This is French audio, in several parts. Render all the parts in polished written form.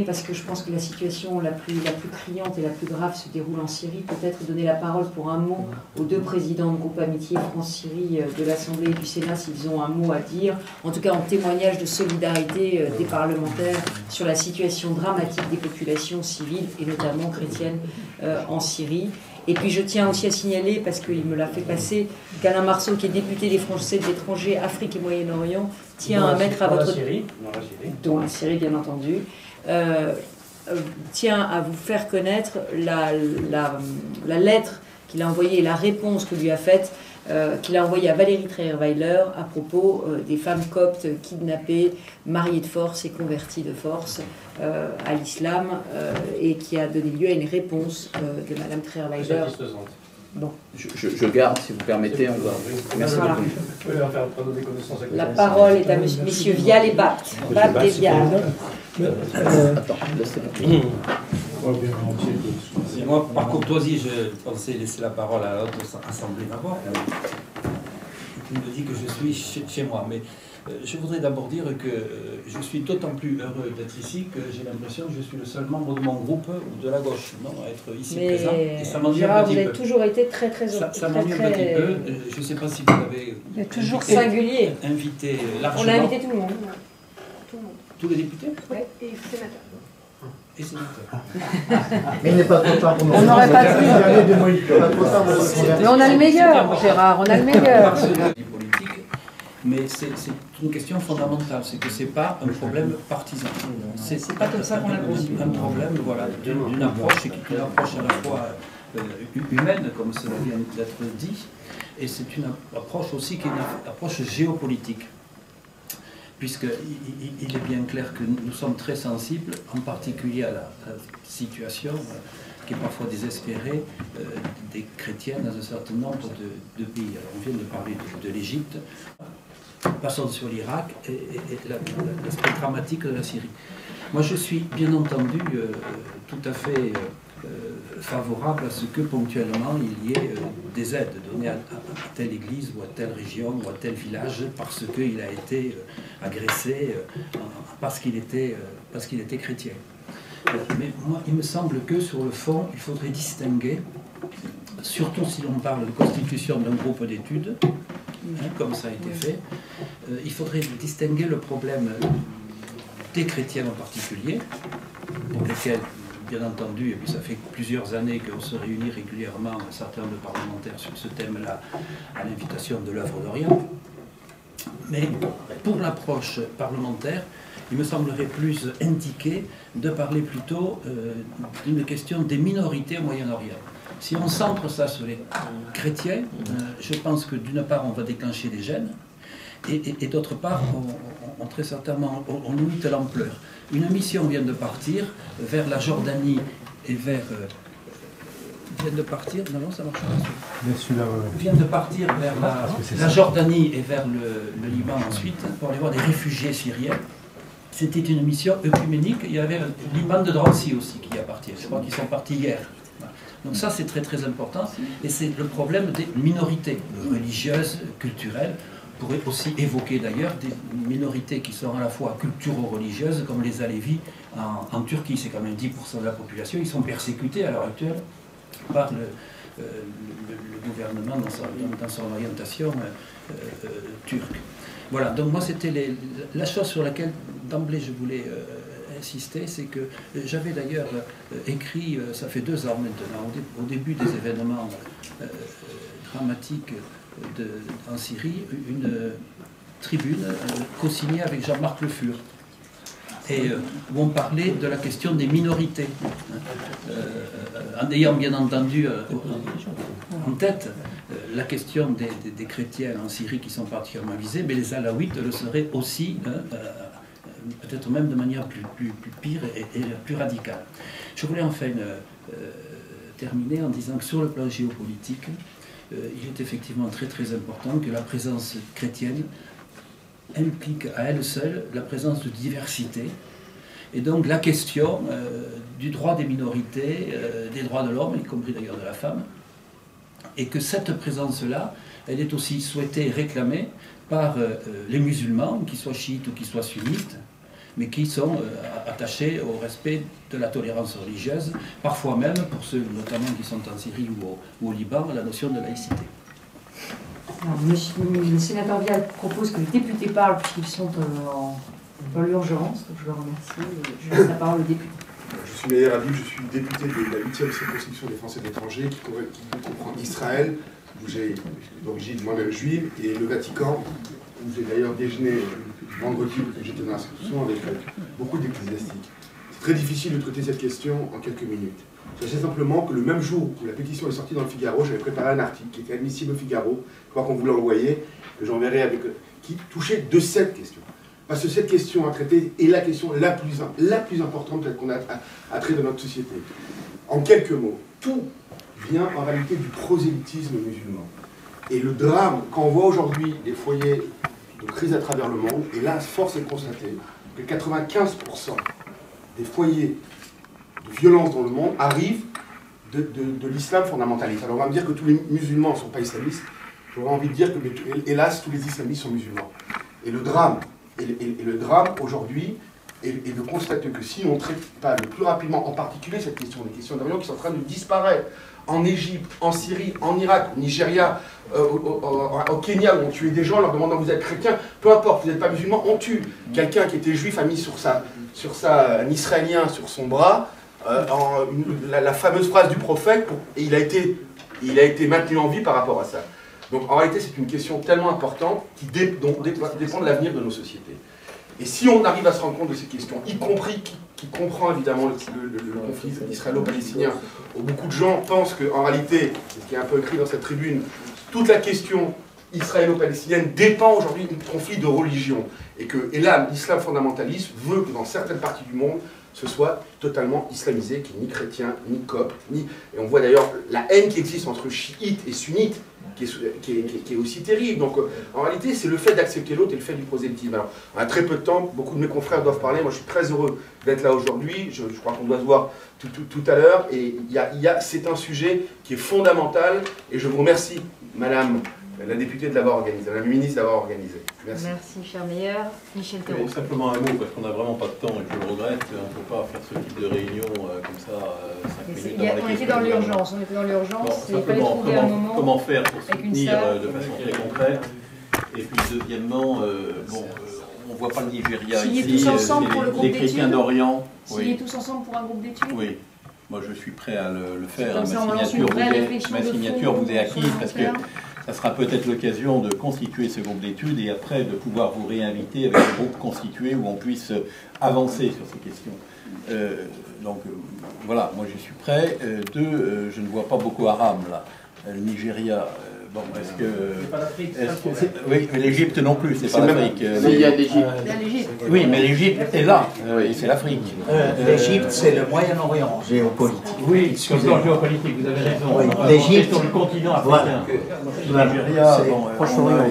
Parce que je pense que la situation la plus criante et la plus grave se déroule en Syrie. Peut-être donner la parole pour un mot aux deux présidents de groupe Amitié France-Syrie de l'Assemblée et du Sénat s'ils ont un mot à dire, en tout cas en témoignage de solidarité des parlementaires sur la situation dramatique des populations civiles et notamment chrétiennes en Syrie. Et puis je tiens aussi à signaler, parce qu'il me l'a fait passer, qu'Alain Marceau, qui est député des Français de l'étranger, Afrique et Moyen-Orient, tient à mettre à votre... Dont la Syrie, bien entendu. Tient à vous faire connaître la lettre qu'il a envoyée et la réponse que lui a faite, qu'il a envoyée à Valérie Trierweiler à propos des femmes coptes kidnappées, mariées de force et converties de force à l'islam, et qui a donné lieu à une réponse de Madame Trierweiler. Bon. Je garde, si vous permettez. On va... Merci voilà. beaucoup. La parole est à messieurs Vial et Bapt. Bapt et Vial. Attends, moi, par courtoisie, je pensais laisser la parole à l'autre assemblée d'abord. Il me dit que je suis chez moi, mais je voudrais d'abord dire que je suis d'autant plus heureux d'être ici que j'ai l'impression que je suis le seul membre de mon groupe ou de la gauche, non, à être ici présent. Et ça m'ennuie un petit peu. Vous avez toujours été très ça m'ennuie un petit peu. Je ne sais pas si vous avez toujours singulier. Invité largement. On a invité tout le monde. Tous les députés? Oui, et sénateurs. Et sénateurs. Mais il n'est pas trop tard pour nous. On n'aurait pas pu. Mais on a le meilleur, Gérard, on a le meilleur. Mais c'est une question fondamentale, c'est que ce n'est pas un problème partisan. C'est pas comme ça qu'on l'a posé. Un problème, voilà, d'une approche qui est une approche à la fois humaine, comme cela vient d'être dit, et c'est une approche aussi qui est une approche géopolitique. Puisqu'il est bien clair que nous sommes très sensibles, en particulier à la situation qui est parfois désespérée des chrétiens dans un certain nombre de pays. Alors, on vient de parler de l'Égypte, passons sur l'Irak et l'aspect dramatique de la Syrie. Moi, je suis bien entendu tout à fait favorable à ce que ponctuellement il y ait des aides données à telle église ou à telle région ou à tel village parce qu'il a été agressé parce qu'il était chrétien. Mais moi, il me semble que sur le fond, il faudrait distinguer, surtout si l'on parle de constitution d'un groupe d'études, comme ça a été fait, il faudrait distinguer le problème des chrétiens en particulier, pour lesquels, bien entendu, et puis ça fait plusieurs années qu'on se réunit régulièrement, un certain nombre de parlementaires sur ce thème-là, à l'invitation de l'œuvre d'Orient. Mais pour l'approche parlementaire, il me semblerait plus indiqué de parler plutôt d'une question des minorités au Moyen-Orient. Si on centre ça sur les chrétiens, je pense que d'une part on va déclencher des gènes, et d'autre part on très certainement on limite l'ampleur. Une mission vient de partir vers la Jordanie et vers... vient de partir... Non, ça marche pas. Vient de partir vers la Jordanie et vers le Liban ensuite, pour aller voir des réfugiés syriens. C'était une mission œcuménique. Il y avait l'imam de Drancy aussi qui y a parti. Je crois qu'ils sont partis hier. Donc ça, c'est très très important. Et c'est le problème des minorités religieuses, culturelles. On pourrait aussi évoquer d'ailleurs des minorités qui sont à la fois culturo-religieuses, comme les Alévis en Turquie. C'est quand même 10% de la population. Ils sont persécutés à l'heure actuelle par le gouvernement dans son orientation turque. Voilà, donc moi c'était la chose sur laquelle d'emblée je voulais insister, c'est que j'avais d'ailleurs écrit, ça fait 2 ans maintenant, au début des événements dramatiques en Syrie, une tribune co-signée avec Jean-Marc Le Fur, et où on parlait de la question des minorités, en ayant bien entendu en tête la question des chrétiens en Syrie qui sont particulièrement visés, mais les alaouites le seraient aussi, peut-être même de manière plus pire et plus radicale. Je voulais enfin terminer en disant que sur le plan géopolitique, il est effectivement très très important que la présence chrétienne implique à elle seule la présence de diversité, et donc la question du droit des minorités, des droits de l'homme, y compris d'ailleurs de la femme, et que cette présence-là, elle est aussi souhaitée et réclamée par les musulmans, qu'ils soient chiites ou qu'ils soient sunnites, mais qui sont attachés au respect de la tolérance religieuse, parfois même, pour ceux notamment qui sont en Syrie ou au Liban, la notion de laïcité. Alors, le sénateur Vial propose que les députés parlent puisqu'ils sont dans l'urgence, donc je le remercie. Je laisse la parole au député. Je suis Meyer Habib, je suis député de la 8e circonscription des Français de l'étranger qui comprend Israël, où j'ai d'origine moi-même juive, et le Vatican, où j'ai d'ailleurs déjeuné vendredi où j'étais dans l'institution avec beaucoup d'ecclésiastiques. C'est très difficile de traiter cette question en quelques minutes. Sachez simplement que le même jour où la pétition est sortie dans le Figaro, j'avais préparé un article qui était admissible au Figaro, je crois qu'on vous l'a envoyé, que j'enverrai avec, qui touchait de cette question. Parce que cette question à traiter est la question la plus importante qu'on a à traiter dans notre société. En quelques mots, tout vient en réalité du prosélytisme musulman. Et le drame, quand on voit aujourd'hui des foyers de crise à travers le monde, et là, force est de constater que 95% des foyers de violence dans le monde arrivent de l'islam fondamentaliste. Alors on va me dire que tous les musulmans ne sont pas islamistes. J'aurais envie de dire que, hélas, tous les islamistes sont musulmans. Et le drame, aujourd'hui, est de constater que si on ne traite pas le plus rapidement, en particulier cette question, les questions d'Orient qui sont en train de disparaître, en Égypte, en Syrie, en Irak, au Nigeria, au Kenya, où on tuait des gens en leur demandant vous êtes chrétien, peu importe, vous n'êtes pas musulman, on tue. Quelqu'un qui était juif a mis un Israélien sur son bras, la fameuse phrase du prophète, et il a été maintenu en vie par rapport à ça. Donc en réalité, c'est une question tellement importante qui dépend de l'avenir de nos sociétés. Et si on arrive à se rendre compte de ces questions, y compris qui comprend évidemment le conflit israélo-palestinien, où beaucoup de gens pensent qu'en réalité, c'est ce qui est un peu écrit dans cette tribune, toute la question israélo-palestinienne dépend aujourd'hui du conflit de religion. Et là, l'islam fondamentaliste veut que dans certaines parties du monde, ce soit totalement islamisé, qui n'est ni chrétien, ni copte, et on voit d'ailleurs la haine qui existe entre chiites et sunnites, qui est aussi terrible. Donc en réalité, c'est le fait d'accepter l'autre et le fait du prosélytisme. Alors, on a très peu de temps, beaucoup de mes confrères doivent parler, moi je suis très heureux d'être là aujourd'hui, je crois qu'on doit se voir tout à l'heure, et c'est un sujet qui est fondamental, et je vous remercie, Madame la députée de l'avoir organisé, Madame la ministre d'avoir organisé. Merci. Merci, cher Meyer. Michel Thérault. Oui, simplement un mot, parce qu'on n'a vraiment pas de temps et que je le regrette. On ne peut pas faire ce type de réunion comme ça, 5 minutes avant les questions. On était dans l'urgence, Bon, il fallait trouver un moment. Comment faire pour soutenir de façon très concrète? Et puis deuxièmement, on ne voit pas le Nigeria ici, les chrétiens d'Orient. Signer tous ensemble pour un groupe d'études? Oui. Moi, je suis prêt à le faire. Ma signature vous est acquise parce que ça sera peut-être l'occasion de constituer ce groupe d'études et après de pouvoir vous réinviter avec un groupe constitué où on puisse avancer sur ces questions. Voilà, moi je suis prêt. Je ne vois pas Boko Haram là. Le Nigeria. Bon, est-ce que oui, mais l'Égypte non plus, c'est pas l'Afrique. Il y a l'Égypte. Oui, mais l'Égypte est là, et c'est l'Afrique. L'Égypte, c'est le Moyen-Orient géopolitique. Oui, sur le plan géopolitique, vous avez raison. Oui, l'Égypte, sur le continent africain. Voilà. Nigeria,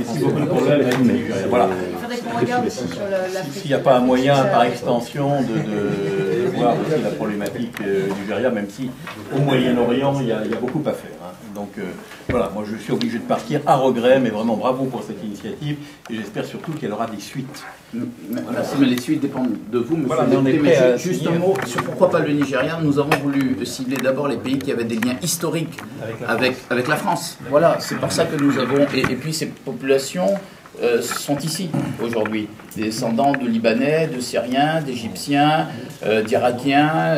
ici beaucoup de problèmes avec le Nigeria. Voilà. Il faudrait qu'on regarde aussi sur l'Afrique. S'il n'y a pas un moyen, par extension, de voir aussi la problématique Nigeria, même si au Moyen-Orient, il y a beaucoup à faire. Donc voilà, moi je suis obligé de partir à regret, mais vraiment bravo pour cette initiative, et j'espère surtout qu'elle aura des suites. Merci, mais les suites dépendent de vous, monsieur. Voilà, on est prêt à juste un mot sur pourquoi pas le Nigeria. Nous avons voulu cibler d'abord les pays qui avaient des liens historiques avec la France. Voilà, c'est pour ça que nous avons... Et puis ces populations sont ici aujourd'hui. Des descendants de Libanais, de Syriens, d'Égyptiens, d'Irakiens,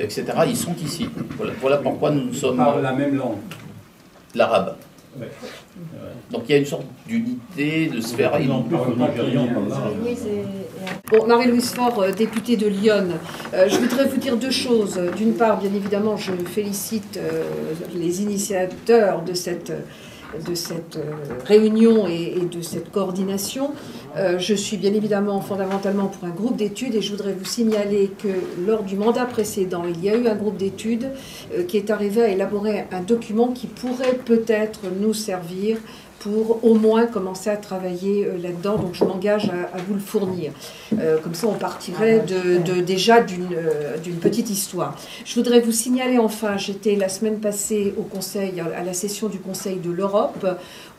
etc. Ils sont ici. Voilà pourquoi nous sommes... Parlent la même langue. L'arabe. Ouais. Donc il y a une sorte d'unité, de sphère. Bon, Marie-Louise Faure, députée de Lyon, je voudrais vous dire deux choses. D'une part, bien évidemment, je félicite les initiateurs de cette réunion et de cette coordination. Je suis bien évidemment fondamentalement pour un groupe d'études et je voudrais vous signaler que lors du mandat précédent, il y a eu un groupe d'études qui est arrivé à élaborer un document qui pourrait peut-être nous servir pour au moins commencer à travailler là-dedans. Donc je m'engage à vous le fournir. Comme ça, on partirait déjà d'une petite histoire. Je voudrais vous signaler enfin, j'étais la semaine passée au Conseil, à la session du Conseil de l'Europe,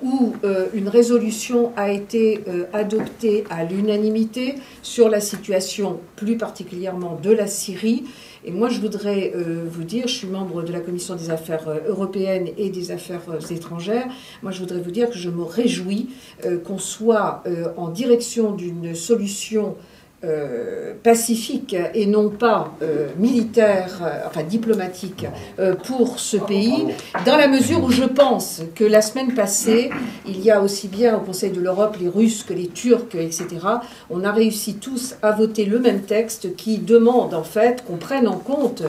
où une résolution a été adoptée à l'unanimité sur la situation plus particulièrement de la Syrie. Et moi, je voudrais vous dire, je suis membre de la Commission des affaires européennes et des affaires étrangères, moi je voudrais vous dire que je me réjouis qu'on soit en direction d'une solution pacifique et non pas militaire, enfin diplomatique, pour ce pays, dans la mesure où je pense que la semaine passée, il y a aussi bien au Conseil de l'Europe les Russes que les Turcs, etc. On a réussi tous à voter le même texte qui demande en fait qu'on prenne en compte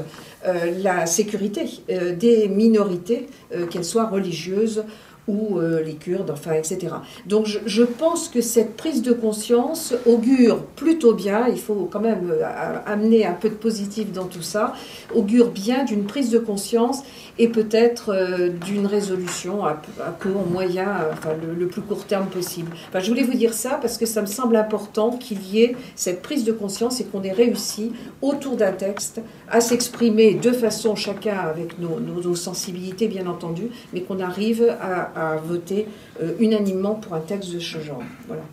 la sécurité des minorités, qu'elles soient religieuses ou les Kurdes, enfin, etc. Donc je pense que cette prise de conscience augure plutôt bien, il faut quand même amener un peu de positif dans tout ça, augure bien d'une prise de conscience et peut-être d'une résolution à court, moyen, enfin le plus court terme possible. Enfin, je voulais vous dire ça parce que ça me semble important qu'il y ait cette prise de conscience et qu'on ait réussi autour d'un texte à s'exprimer de façon chacun avec nos sensibilités bien entendu, mais qu'on arrive à voter unanimement pour un texte de ce genre. Voilà.